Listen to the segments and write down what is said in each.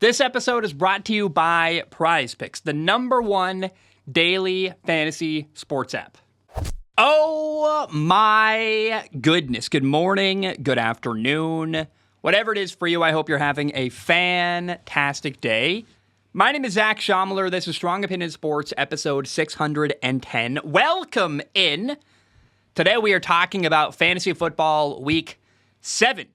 This episode is brought to you by Prize Picks, the #1 daily fantasy sports app. Oh my goodness. Good morning, good afternoon, whatever it is for you. I hope you're having a fantastic day. My name is Zach Schomler. This is Strong Opinion Sports, episode 610. Welcome in. Today we are talking about fantasy football week 7.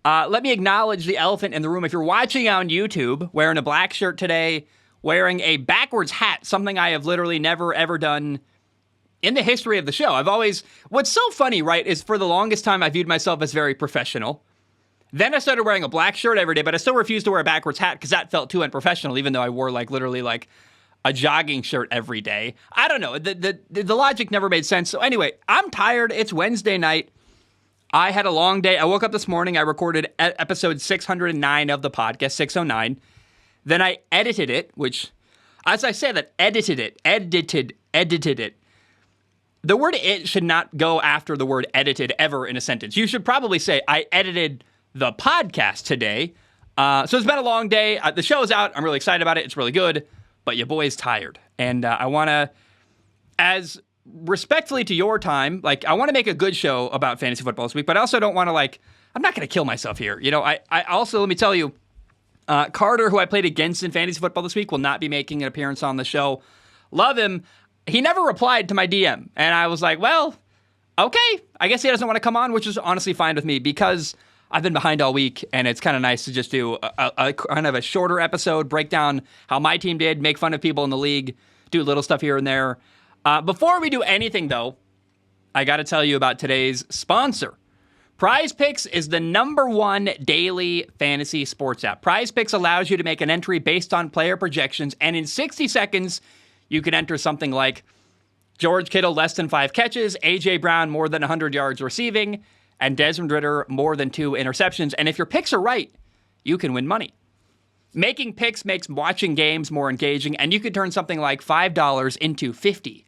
Let me acknowledge the elephant in the room. If you're watching on YouTube, wearing a black shirt today, wearing a backwards hat, something I have literally never, ever done in the history of the show. What's so funny, right, is for the longest time I viewed myself as very professional. Then I started wearing a black shirt every day, but I still refused to wear a backwards hat because that felt too unprofessional, even though I wore literally a jogging shirt every day. I don't know. The logic never made sense. So anyway, I'm tired. It's Wednesday night. I had a long day. I woke up this morning. I recorded episode 609 of the podcast, 609. Then I edited it, which, as I say that, edited it. The word "it" should not go after the word "edited" ever in a sentence. You should probably say, I edited the podcast today. So it's been a long day. The show is out. I'm really excited about it. It's really good. But your boy's tired. And I want to, as respectfully to your time, I want to make a good show about fantasy football this week, but I also don't want to, I'm not going to kill myself here. You know, I also, let me tell you, Carter, who I played against in fantasy football this week, will not be making an appearance on the show. Love him. He never replied to my DM. And I was like, well, okay, I guess he doesn't want to come on, which is honestly fine with me because I've been behind all week, and it's kind of nice to just do a kind of a shorter episode, break down how my team did, make fun of people in the league, do little stuff here and there. Before we do anything, though, I got to tell you about today's sponsor. Prize Picks is the #1 daily fantasy sports app. Prize Picks allows you to make an entry based on player projections, and in 60 seconds, you can enter something like George Kittle less than 5 catches, A.J. Brown more than 100 yards receiving, and Desmond Ridder more than 2 interceptions. And if your picks are right, you can win money. Making picks makes watching games more engaging, and you could turn something like $5 into $50.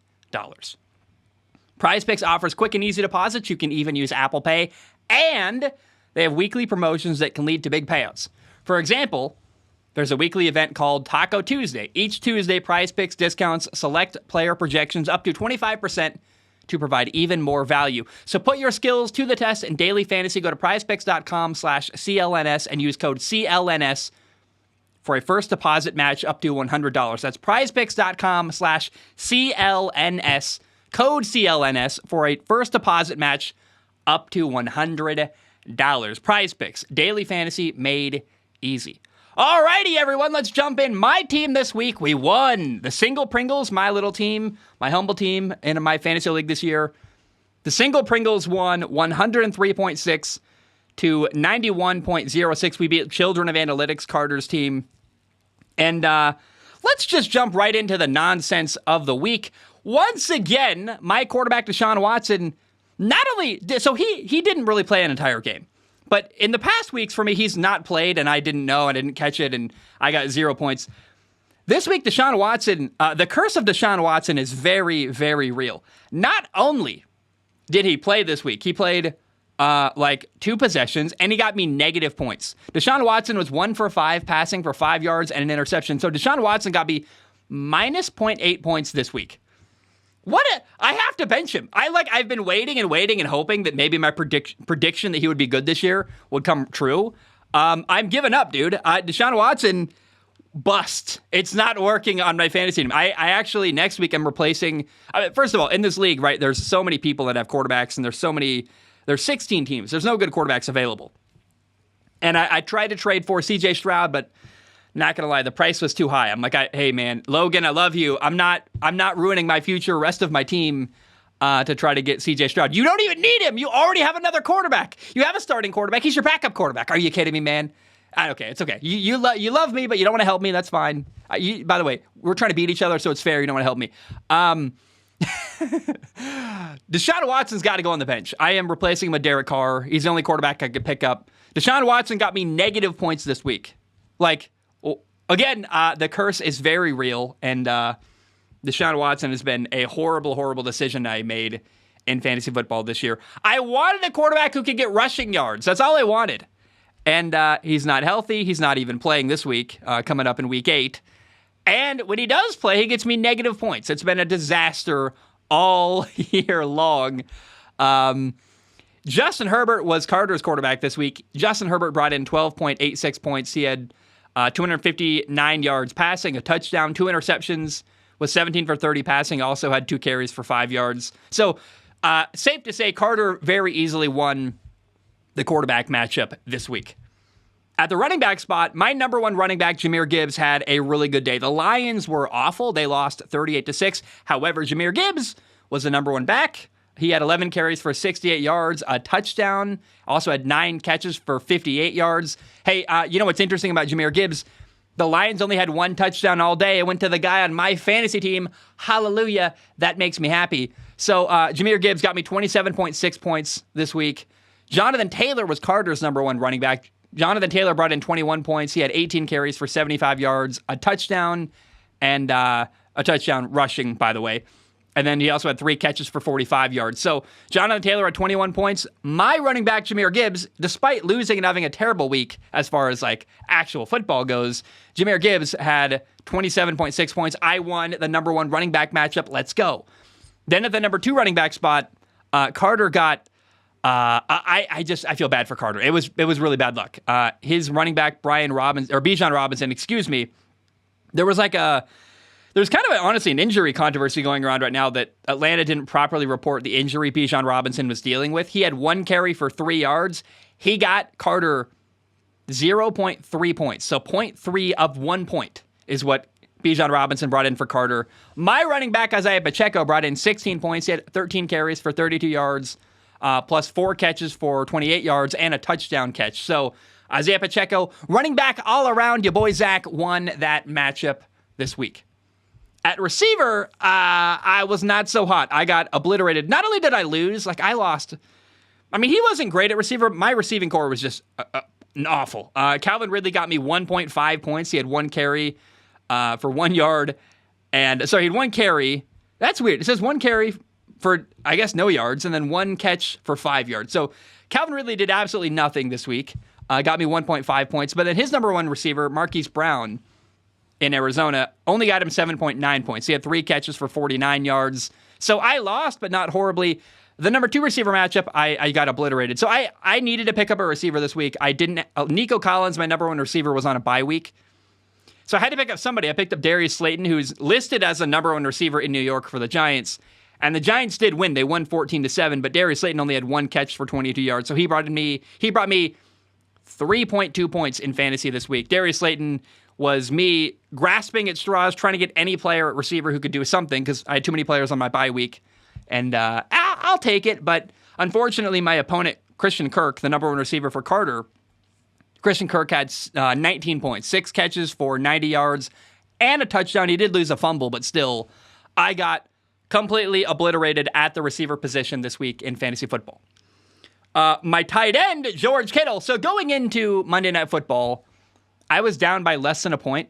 Prize Picks offers quick and easy deposits. You can even use Apple Pay, and they have weekly promotions that can lead to big payouts. For example, there's a weekly event called Taco Tuesday. Each Tuesday, Prize Picks discounts select player projections up to 25% to provide even more value. So put your skills to the test in daily fantasy. Go to prizepicks.com/CLNS and use code CLNS for a first deposit match up to $100. That's prizepicks.com/CLNS, code CLNS for a first deposit match up to $100. Prize Picks, daily fantasy made easy. Alrighty, everyone, let's jump in. My team this week, we won. The Single Pringles, my little team, my humble team in my fantasy league this year. The Single Pringles won 103.6 to 91.06. We beat Children of Analytics, Carter's team. And let's just jump right into the nonsense of the week. Once again, my quarterback, Deshaun Watson, not only so he didn't really play an entire game. But in the past weeks for me, he's not played, and I didn't know, I didn't catch it, and I got 0 points. This week, Deshaun Watson, the curse of Deshaun Watson is very, very real. Not only did he play this week, he played 2 possessions, and he got me negative points. Deshaun Watson was 1 for 5, passing for 5 yards and an interception. So Deshaun Watson got me minus 0.8 points this week. I have to bench him. I've been waiting and hoping that maybe my prediction that he would be good this year would come true. I'm giving up, dude. Deshaun Watson, bust. It's not working on my fantasy team. I actually, next week, I'm replacing, first of all, in this league, right, there's so many people that have quarterbacks, and there's 16 teams. There's no good quarterbacks available. And I tried to trade for C.J. Stroud, but not going to lie, the price was too high. I'm like, hey, man, Logan, I love you. I'm not ruining my future rest of my team to try to get C.J. Stroud. You don't even need him. You already have another quarterback. You have a starting quarterback. He's your backup quarterback. Are you kidding me, man? Okay, it's okay. You love me, but you don't want to help me. That's fine. By the way, we're trying to beat each other, so it's fair. You don't want to help me. Deshaun Watson's got to go on the bench. I am replacing him with Derek Carr. He's the only quarterback I could pick up. Deshaun Watson got me negative points this week. Again, the curse is very real, and Deshaun Watson has been a horrible, horrible decision I made in fantasy football this year. I wanted a quarterback who could get rushing yards. That's all I wanted. And he's not healthy. He's not even playing this week, coming up in week 8. And when he does play, he gets me negative points. It's been a disaster all year long. Justin Herbert was Carter's quarterback this week. Justin Herbert brought in 12.86 points. He had 259 yards passing, a touchdown, 2 interceptions, was 17 for 30 passing, also had 2 carries for 5 yards. So safe to say Carter very easily won the quarterback matchup this week. At the running back spot, my number one running back, Jahmyr Gibbs, had a really good day. The Lions were awful. They lost 38-6. However, Jahmyr Gibbs was the number one back. He had 11 carries for 68 yards, a touchdown, also had 9 catches for 58 yards. Hey, you know what's interesting about Jahmyr Gibbs? The Lions only had 1 touchdown all day. It went to the guy on my fantasy team. Hallelujah. That makes me happy. So Jahmyr Gibbs got me 27.6 points this week. Jonathan Taylor was Carter's number one running back. Jonathan Taylor brought in 21 points. He had 18 carries for 75 yards, a touchdown, and a touchdown rushing, by the way. And then he also had 3 catches for 45 yards. So Jonathan Taylor had 21 points. My running back, Jahmyr Gibbs, despite losing and having a terrible week as far as like actual football goes, Jahmyr Gibbs had 27.6 points. I won the number one running back matchup. Let's go. Then at the number 2 running back spot, Carter got... I feel bad for Carter. It was really bad luck. His running back, Bijan Robinson, excuse me, there's kind of honestly an injury controversy going around right now that Atlanta didn't properly report the injury Bijan Robinson was dealing with. He had 1 carry for 3 yards. He got Carter 0.3 points. So 0.3 of 1 point is what Bijan Robinson brought in for Carter. My running back, Isaiah Pacheco, brought in 16 points. He had 13 carries for 32 yards. Plus 4 catches for 28 yards and a touchdown catch. So Isaiah Pacheco, running back all around, your boy Zach won that matchup this week. At receiver, I was not so hot. I got obliterated. Not only did I lose, I lost. I mean, he wasn't great at receiver. My receiving core was just awful. Calvin Ridley got me 1.5 points. He had 1 carry for 1 yard. He had 1 carry. That's weird. It says 1 carry for, I guess, no yards, and then 1 catch for 5 yards. So Calvin Ridley did absolutely nothing this week. Got me 1.5 points. But then his number one receiver, Marquise Brown in Arizona, only got him 7.9 points. He had 3 catches for 49 yards. So I lost, but not horribly. The number 2 receiver matchup, I got obliterated. So I needed to pick up a receiver this week. I didn't. Nico Collins, my number one receiver, was on a bye week. So I had to pick up somebody. I picked up Darius Slayton, who's listed as a number one receiver in New York for the Giants. And the Giants did win. They won 14-7, but Darius Slayton only had 1 catch for 22 yards. So he brought me 3.2 points in fantasy this week. Darius Slayton was me grasping at straws, trying to get any player at receiver who could do something because I had too many players on my bye week. And I'll take it. But unfortunately, my opponent, Christian Kirk, the number one receiver for Carter, Christian Kirk had 19 points, 6 catches for 90 yards, and a touchdown. He did lose a fumble, but still, I got completely obliterated at the receiver position this week in fantasy football. My tight end, George Kittle. So going into Monday Night Football, I was down by less than a point.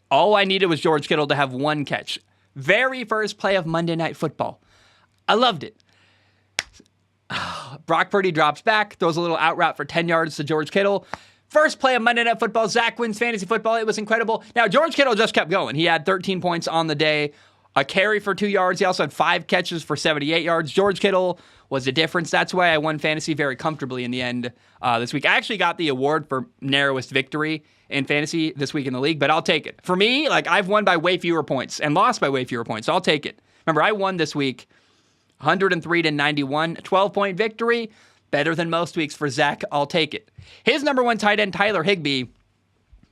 All I needed was George Kittle to have 1 catch. Very first play of Monday Night Football. I loved it. Brock Purdy drops back, throws a little out route for 10 yards to George Kittle. First play of Monday Night Football, Zach wins fantasy football. It was incredible. Now, George Kittle just kept going. He had 13 points on the day, a carry for 2 yards. He also had 5 catches for 78 yards. George Kittle was the difference. That's why I won fantasy very comfortably in the end this week. I actually got the award for narrowest victory in fantasy this week in the league, but I'll take it. For me, I've won by way fewer points and lost by way fewer points, so I'll take it. Remember, I won this week 103-91, 12-point victory. Better than most weeks for Zach. I'll take it. His number one tight end, Tyler Higbee,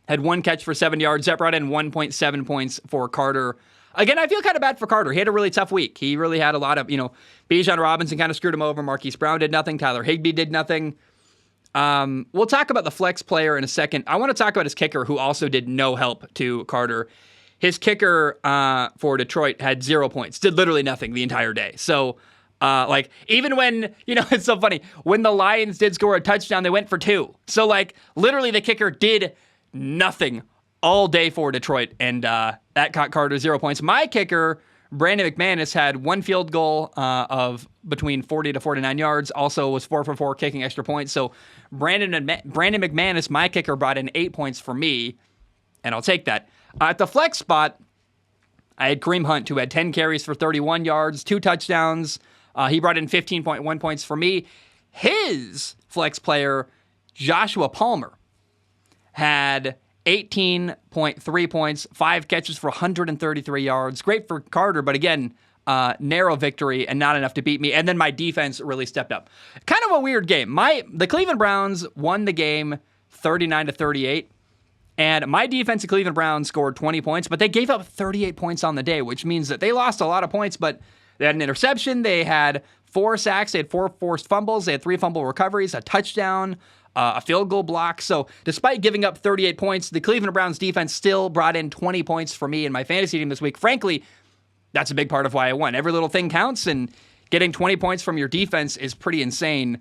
had 1 catch for 7 yards. That brought in 1.7 points for Carter. Again, I feel kind of bad for Carter. He had a really tough week. He really had a lot of, Bijan Robinson kind of screwed him over. Marquise Brown did nothing. Tyler Higbee did nothing. We'll talk about the flex player in a second. I want to talk about his kicker, who also did no help to Carter. His kicker for Detroit had 0 points, did literally nothing the entire day. So, even when, it's so funny, when the Lions did score a touchdown, they went for 2. So, literally the kicker did nothing all day for Detroit, and that caught Carter 0 points. My kicker, Brandon McManus had one field goal of between 40 to 49 yards. Also was 4 for 4 kicking extra points. So Brandon McManus, my kicker, brought in 8 points for me, and I'll take that. At the flex spot, I had Kareem Hunt, who had 10 carries for 31 yards, 2 touchdowns. He brought in 15.1 points for me. His flex player, Joshua Palmer, had 18.3 points, 5 catches for 133 yards. Great for Carter, but again, narrow victory and not enough to beat me. And then my defense really stepped up. Kind of a weird game. The Cleveland Browns won the game 39-38. And my defense, the Cleveland Browns, scored 20 points, but they gave up 38 points on the day, which means that they lost a lot of points, but they had an interception, they had 4 sacks, they had 4 forced fumbles, they had 3 fumble recoveries, a touchdown, a field goal block. So despite giving up 38 points, the Cleveland Browns defense still brought in 20 points for me in my fantasy team this week. Frankly, that's a big part of why I won. Every little thing counts, and getting 20 points from your defense is pretty insane.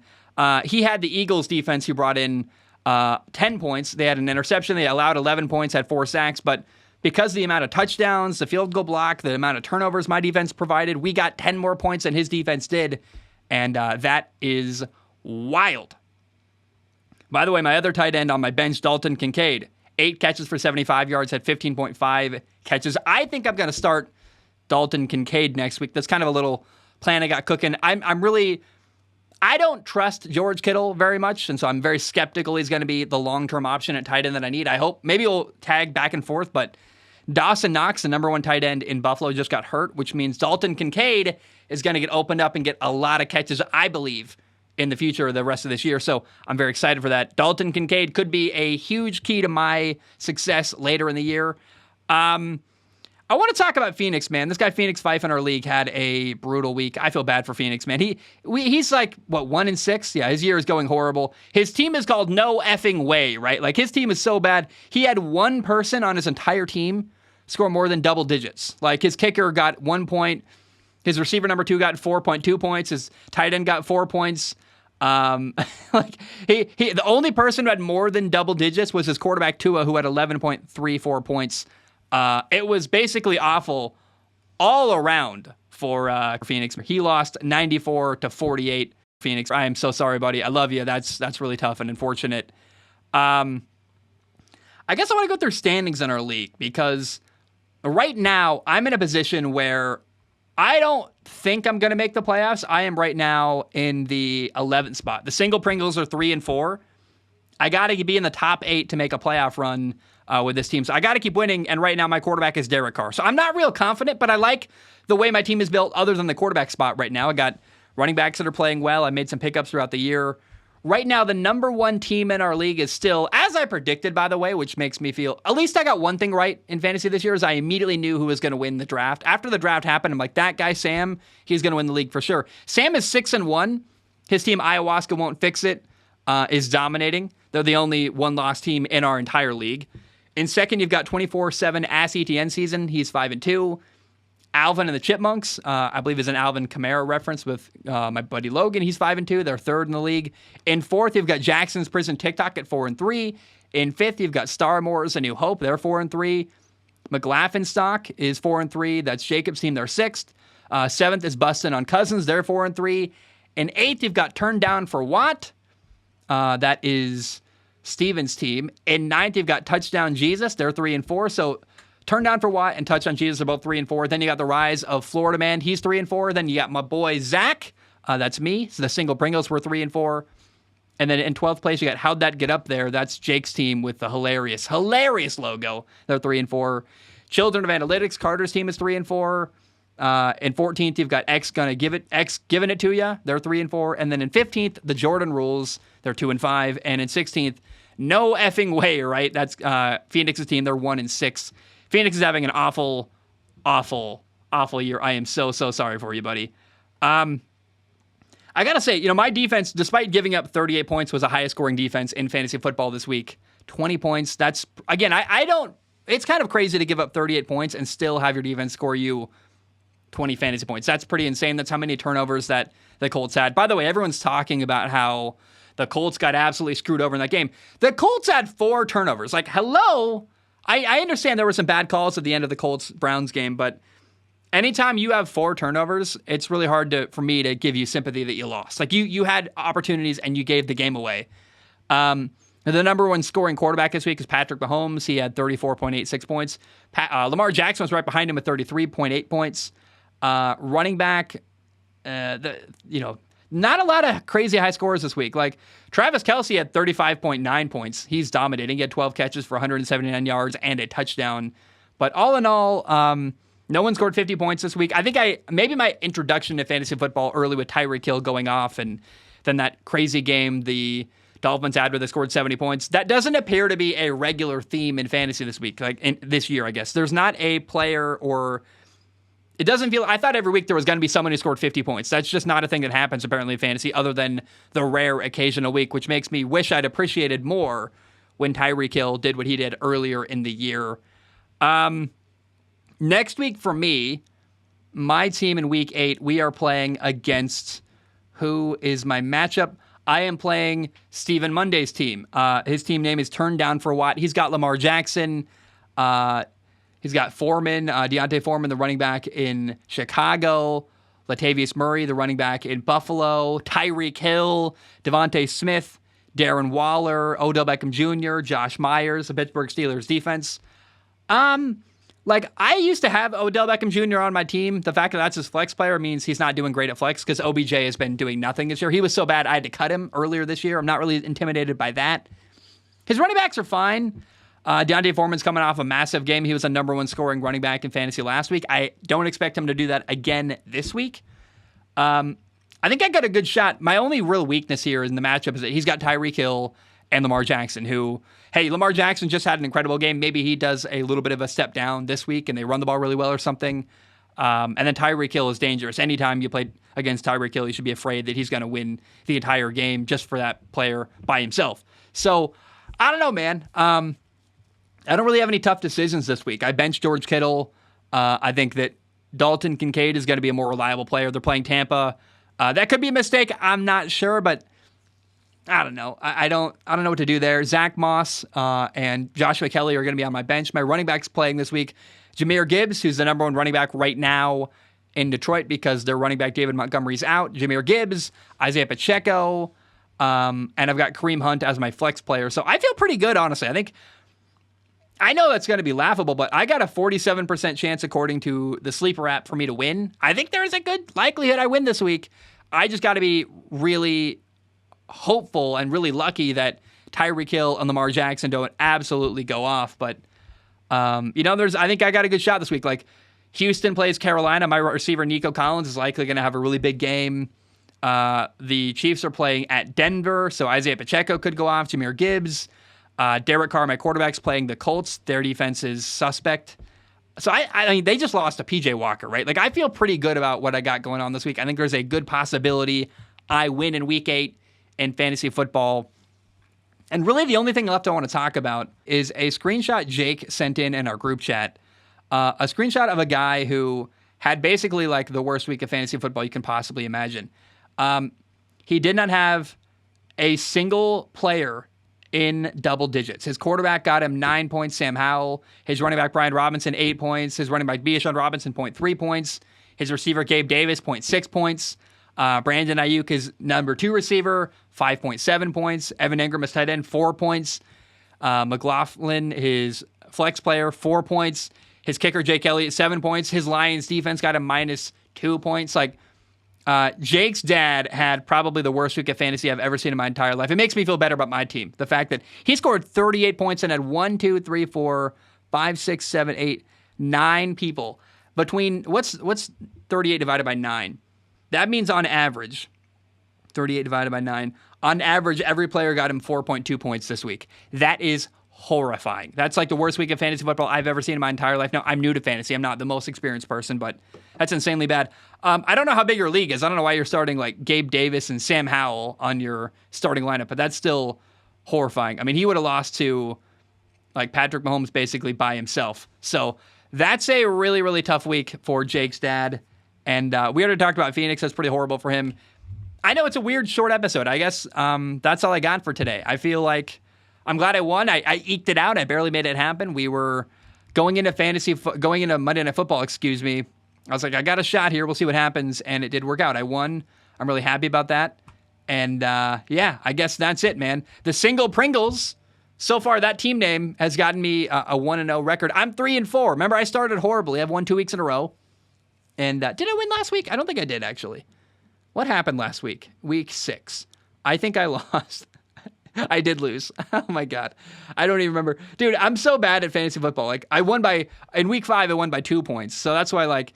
He had the Eagles defense who brought in 10 points. They had an interception. They allowed 11 points, had 4 sacks, but because of the amount of touchdowns, the field goal block, the amount of turnovers my defense provided, we got 10 more points than his defense did, and that is wild. By the way, my other tight end on my bench, Dalton Kincaid, 8 catches for 75 yards, had 15.5 catches. I think I'm going to start Dalton Kincaid next week. That's kind of a little plan I got cooking. I don't trust George Kittle very much, and so I'm very skeptical he's going to be the long-term option at tight end that I need. I hope maybe he'll tag back and forth, but Dawson Knox, the number 1 tight end in Buffalo, just got hurt, which means Dalton Kincaid is going to get opened up and get a lot of catches, I believe, in the future of the rest of this year. So I'm very excited for that. Dalton Kincaid could be a huge key to my success later in the year. I want to talk about Phoenix, man. This guy, Phoenix Fife in our league, had a brutal week. I feel bad for Phoenix, man. He's like, 1-6? Yeah, his year is going horrible. His team is called No Effing Way, right? Like, his team is so bad. He had one person on his entire team score more than double digits. Like, his kicker got 1 point. His receiver number 2 got 4.2 points. His tight end got 4 points. The only person who had more than double digits was his quarterback Tua, who had 11.34 points. It was basically awful all around for Phoenix. He lost 94-48. Phoenix, I am so sorry, buddy. I love you. That's really tough and unfortunate. I guess I want to go through standings in our league, because right now I'm in a position where I don't think I'm going to make the playoffs. I am right now in the 11th spot. The single Pringles are 3-4. I got to be in the top 8 to make a playoff run with this team. So I got to keep winning, and right now my quarterback is Derek Carr. So I'm not real confident, but I like the way my team is built other than the quarterback spot right now. I got running backs that are playing well. I made some pickups throughout the year. Right now, the number 1 team in our league is still, as I predicted, by the way, which makes me feel, at least I got one thing right in fantasy this year, is I immediately knew who was going to win the draft. After the draft happened, I'm like, that guy, Sam, he's going to win the league for sure. Sam is 6-1. His team, Ayahuasca Won't Fix It, is dominating. They're the only one-loss team in our entire league. In second, you've got 24/7 Ass ETN season. He's 5-2. Alvin and the Chipmunks, I believe, is an Alvin Kamara reference with my buddy Logan. He's 5-2. They're third in the league. In fourth, you've got Jackson's Prison TikTok at 4-3. In fifth, you've got Starmore's A New Hope. They're 4-3. McLaughlin Stock is 4-3. That's Jacob's team. They're sixth. Seventh is Bustin' on Cousins. They're 4-3. In eighth, you've got Turned Down for What? That is Steven's team. In ninth, you've got Touchdown Jesus. They're 3-4. So Turn Down for What and Touchdown Jesus are both 3-4. Then you got the Rise of Florida Man. He's 3-4. Then you got my boy Zach. That's me. So the Single Pringles were 3-4. And then in 12th place, you got How'd That Get Up There? That's Jake's team with the hilarious logo. They're 3-4. Children of Analytics, Carter's team is 3-4. In 14th, you've got X Giving It To Ya. They're 3-4. And then in 15th, the Jordan Rules. They're 2-5. And in 16th, No Effing Way, right? That's Phoenix's team. They're 1-6. Phoenix is having an awful year. I am so sorry for you, buddy. I got to say, my defense, despite giving up 38 points, was the highest scoring defense in fantasy football this week. 20 points. That's, again, I don't, it's kind of crazy to give up 38 points and still have your defense score you 20 fantasy points. That's pretty insane. That's how many turnovers that the Colts had. By the way, everyone's talking about how the Colts got absolutely screwed over in that game. The Colts had 4 turnovers. Like, hello? I understand there were some bad calls at the end of the Colts-Browns game, but anytime you have 4 turnovers, it's really hard for me to give you sympathy that you lost. Like you had opportunities and you gave the game away. The number one scoring quarterback this week is Patrick Mahomes. He had 34.86 points. Lamar Jackson was right behind him with 33.8 points. Running back, not a lot of crazy high scores this week. Like Travis Kelce had 35.9 points. He's dominating. He had 12 catches for 179 yards and a touchdown. But all in all, no one scored 50 points this week. I think maybe my introduction to fantasy football early with Tyreek Hill going off and then that crazy game the Dolphins had where they scored 70 points. That doesn't appear to be a regular theme in fantasy this week, this year, I guess. There's not a player it doesn't feel, I thought every week there was going to be someone who scored 50 points. That's just not a thing that happens apparently in fantasy other than the rare occasional week, which makes me wish I'd appreciated more when Tyreek Hill did what he did earlier in the year. Next week for me, my team in week 8, we are playing against, who is my matchup? I am playing Stephen Monday's team. His team name is Turned Down for What. He's got Lamar Jackson. He's got Foreman, Deontay Foreman, the running back in Chicago. Latavius Murray, the running back in Buffalo. Tyreek Hill, Devontae Smith, Darren Waller, Odell Beckham Jr., Josh Myers, the Pittsburgh Steelers defense. I used to have Odell Beckham Jr. on my team. The fact that that's his flex player means he's not doing great at flex because OBJ has been doing nothing this year. He was so bad I had to cut him earlier this year. I'm not really intimidated by that. His running backs are fine. Deontay Foreman's coming off a massive game. He was the number 1 scoring running back in fantasy last week. I don't expect him to do that again this week. I think I got a good shot. My only real weakness here in the matchup is that he's got Tyreek Hill and Lamar Jackson, who, hey, Lamar Jackson just had an incredible game. Maybe he does a little bit of a step down this week and they run the ball really well or something. And then Tyreek Hill is dangerous. Anytime you play against Tyreek Hill, you should be afraid that he's going to win the entire game just for that player by himself. So, I don't know, man. I don't really have any tough decisions this week. I benched George Kittle. I think that Dalton Kincaid is going to be a more reliable player. They're playing Tampa. That could be a mistake. I'm not sure, but I don't know. I don't know what to do there. Zach Moss and Joshua Kelly are going to be on my bench. My running back's playing this week. Jahmyr Gibbs, who's the number 1 running back right now in Detroit because their running back David Montgomery's out. Jahmyr Gibbs, Isaiah Pacheco, and I've got Kareem Hunt as my flex player. So I feel pretty good, honestly. I know that's going to be laughable, but I got a 47% chance according to the sleeper app for me to win. I think there's a good likelihood I win this week. I just got to be really hopeful and really lucky that Tyreek Hill and Lamar Jackson don't absolutely go off. But, I think I got a good shot this week. Like, Houston plays Carolina. My receiver, Nico Collins, is likely going to have a really big game. The Chiefs are playing at Denver, so Isaiah Pacheco could go off. Jahmyr Gibbs. Derek Carr, my quarterback's playing the Colts. Their defense is suspect. So, I mean, they just lost to P.J. Walker, right? Like, I feel pretty good about what I got going on this week. I think there's a good possibility I win in Week 8 in fantasy football. And really the only thing left I want to talk about is a screenshot Jake sent in our group chat. A screenshot of a guy who had basically like the worst week of fantasy football you can possibly imagine. He did not have a single player in double digits. His quarterback got him 9 points, Sam Howell. His running back, Brian Robinson, 8 points. His running back, Bijan Robinson, 0.3 points. His receiver, Gabe Davis, 0.6 points. Brandon Ayuk is number 2 receiver, 5.7 points. Evan Ingram is tight end, 4 points. McLaughlin, his flex player, 4 points. His kicker, Jake Elliott, 7 points. His Lions defense got him -2 points. Jake's dad had probably the worst week of fantasy I've ever seen in my entire life. It makes me feel better about my team. The fact that he scored 38 points and had 1, 2, 3, 4, 5, 6, 7, 8, 9 people. Between, what's 38 divided by 9? That means on average, 38 divided by 9, on average, every player got him 4.2 points this week. That is horrifying. That's like the worst week of fantasy football I've ever seen in my entire life. Now, I'm new to fantasy. I'm not the most experienced person, but that's insanely bad. I don't know how big your league is. I don't know why you're starting like Gabe Davis and Sam Howell on your starting lineup, but that's still horrifying. I mean, he would have lost to like Patrick Mahomes basically by himself. So that's a really, really tough week for Jake's dad. And we already talked about Phoenix. That's pretty horrible for him. I know it's a weird short episode. I guess that's all I got for today. I feel like I'm glad I won. I eked it out. I barely made it happen. We were going into Monday Night Football, I was like, I got a shot here. We'll see what happens. And it did work out. I won. I'm really happy about that. And yeah, I guess that's it, man. The single Pringles, so far that team name has gotten me a 1-0 record. I'm 3-4. Remember, I started horribly. I've won 2 weeks in a row. And did I win last week? I don't think I did, actually. What happened last week? Week 6. I think I lost. I did lose. Oh my God. I don't even remember. Dude, I'm so bad at fantasy football. Like in week 5, I won by 2 points. So that's why like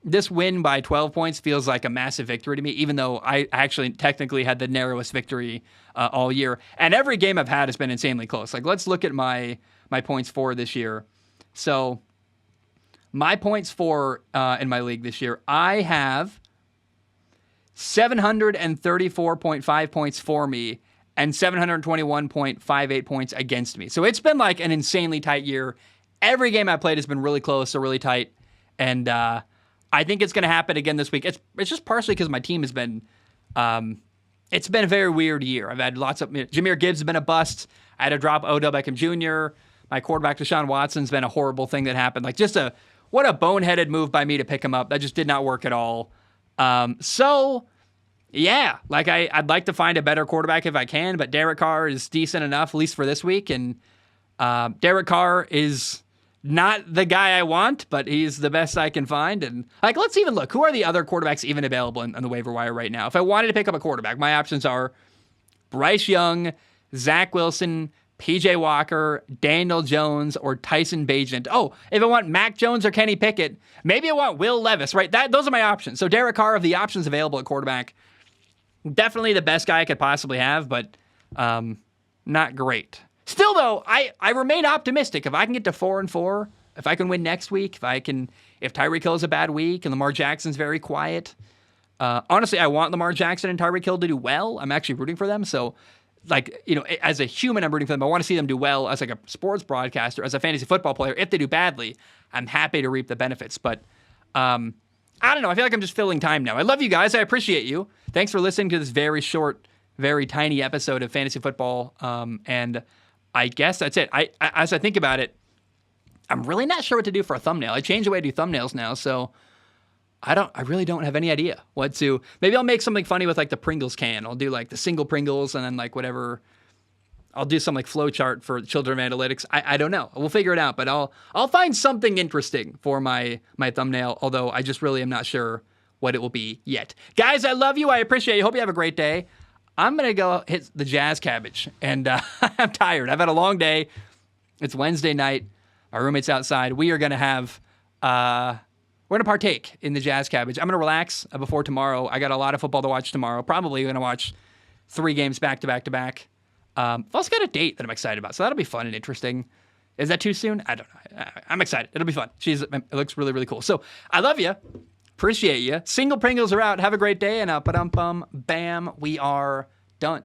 this win by 12 points feels like a massive victory to me, even though I actually technically had the narrowest victory all year. And every game I've had has been insanely close. Like let's look at my points for this year. So my points for in my league this year, I have 734.5 points for me and 721.58 points against me. So it's been like an insanely tight year. Every game I played has been really close or really tight. And I think it's going to happen again this week. It's just partially because my team has been, it's been a very weird year. I've had lots of, Jahmyr Gibbs has been a bust. I had to drop Odell Beckham Jr. My quarterback, Deshaun Watson's been a horrible thing that happened. Like what a boneheaded move by me to pick him up. That just did not work at all. So yeah, like I'd like to find a better quarterback if I can, but Derek Carr is decent enough, at least for this week. And Derek Carr is not the guy I want, but he's the best I can find. And like, let's even look. Who are the other quarterbacks even available on the waiver wire right now? If I wanted to pick up a quarterback, my options are Bryce Young, Zach Wilson, PJ Walker, Daniel Jones, or Tyson Bagent. Oh, if I want Mac Jones or Kenny Pickett, maybe I want Will Levis, right? Those are my options. So Derek Carr, of the options available at quarterback, definitely the best guy I could possibly have, but not great. Still, though, I remain optimistic. If I can get to 4-4, if I can win next week, if Tyreek Hill is a bad week and Lamar Jackson's very quiet. Honestly, I want Lamar Jackson and Tyreek Hill to do well. I'm actually rooting for them. So, like, as a human, I'm rooting for them. I want to see them do well as like a sports broadcaster, as a fantasy football player. If they do badly, I'm happy to reap the benefits. But I don't know. I feel like I'm just filling time now. I love you guys. I appreciate you. Thanks for listening to this very short, very tiny episode of fantasy football. And I guess that's it. As I think about it, I'm really not sure what to do for a thumbnail. I changed the way I do thumbnails now, so I really don't have any idea what to. Maybe I'll make something funny with like the Pringles can. I'll do like the single Pringles and then like whatever. I'll do some like flow chart for children of analytics. I don't know. We'll figure it out, but I'll find something interesting for my thumbnail, although I just really am not sure what it will be yet. Guys, I love you. I appreciate you. Hope you have a great day. I'm going to go hit the Jazz Cabbage, and I'm tired. I've had a long day. It's Wednesday night. Our roommate's outside. We are going to have, we're going to partake in the Jazz Cabbage. I'm going to relax before tomorrow. I got a lot of football to watch tomorrow. Probably going to watch 3 games back to back to back. I've also got a date that I'm excited about, so that'll be fun and interesting. Is that too soon? I don't know. I'm excited. It'll be fun. It looks really, really cool. So I love you. Appreciate you. Single Pringles are out. Have a great day. And ba-dum-bum, bam, we are done.